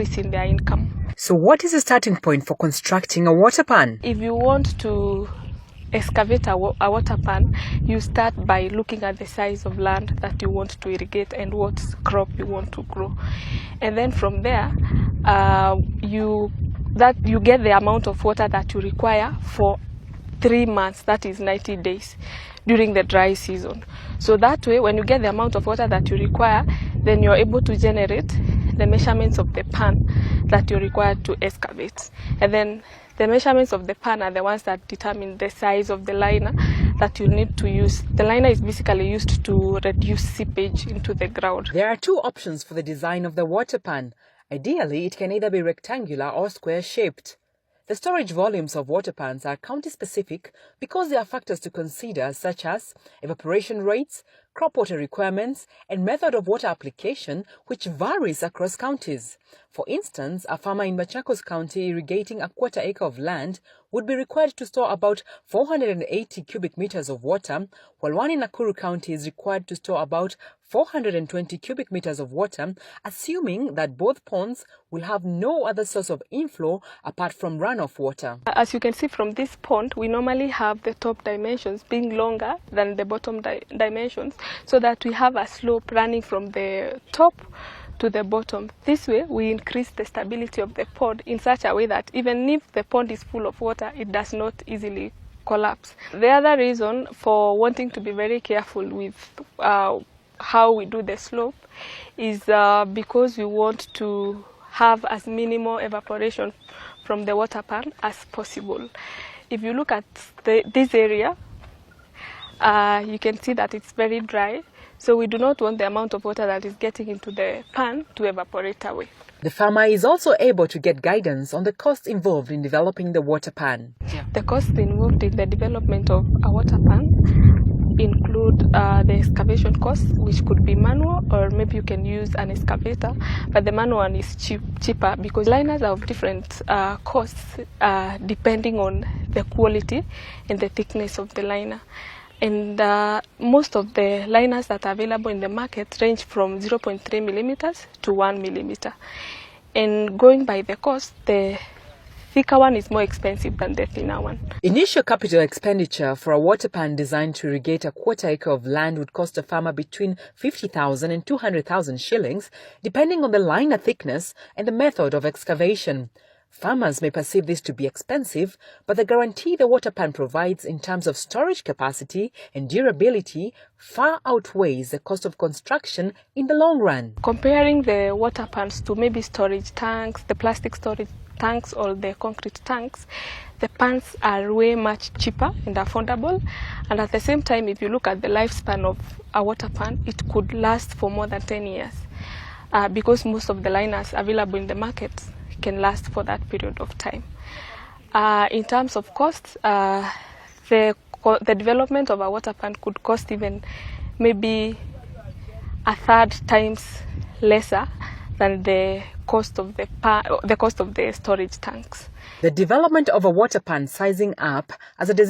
increase in their income. So what is the starting point for constructing a water pan? If you want to excavate a water pan, you start by looking at the size of land that you want to irrigate and what crop you want to grow. And then from there, you get the amount of water that you require for 3 months, that is 90 days, during the dry season. So that way, when you get the amount of water that you require, then you're able to generate the measurements of the pan that you require to excavate. And then the measurements of the pan are the ones that determine the size of the liner that you need to use. The liner is basically used to reduce seepage into the ground. There are two options for the design of the water pan. Ideally, it can either be rectangular or square-shaped. The storage volumes of water pans are county-specific because there are factors to consider such as evaporation rates, crop water requirements, and method of water application, which varies across counties. For instance, a farmer in Machakos County irrigating a quarter-acre of land would be required to store about 480 cubic meters of water, while one in Nakuru County is required to store about 420 cubic meters of water, assuming that both ponds will have no other source of inflow apart from runoff water. As you can see from this pond, we normally have the top dimensions being longer than the bottom dimensions, so that we have a slope running from the top to the bottom. This way, we increase the stability of the pond in such a way that even if the pond is full of water, it does not easily collapse. The other reason for wanting to be very careful with how we do the slope is because we want to have as minimal evaporation from the water pan as possible. If you look at this area, you can see that it's very dry. So we do not want the amount of water that is getting into the pan to evaporate away. The farmer is also able to get guidance on the costs involved in developing the water pan. The costs involved in the development of a water pan include the excavation costs, which could be manual, or maybe you can use an excavator, but the manual one is cheaper because liners are of different costs depending on the quality and the thickness of the liner. And most of the liners that are available in the market range from 0.3 millimeters to 1 millimeter. And going by the cost, the thicker one is more expensive than the thinner one. Initial capital expenditure for a water pan designed to irrigate a quarter-acre of land would cost a farmer between 50,000 and 200,000 shillings, depending on the liner thickness and the method of excavation. Farmers may perceive this to be expensive, but the guarantee the water pan provides in terms of storage capacity and durability far outweighs the cost of construction in the long run. Comparing the water pans to maybe storage tanks, the plastic storage tanks or the concrete tanks, the pans are way much cheaper and affordable. And at the same time, if you look at the lifespan of a water pan, it could last for more than 10 years because most of the liners available in the market can last for that period of time. In terms of costs, the development of a water pan could cost even maybe a third times lesser than the cost of the storage tanks. The development of a water pan sizing up as a decision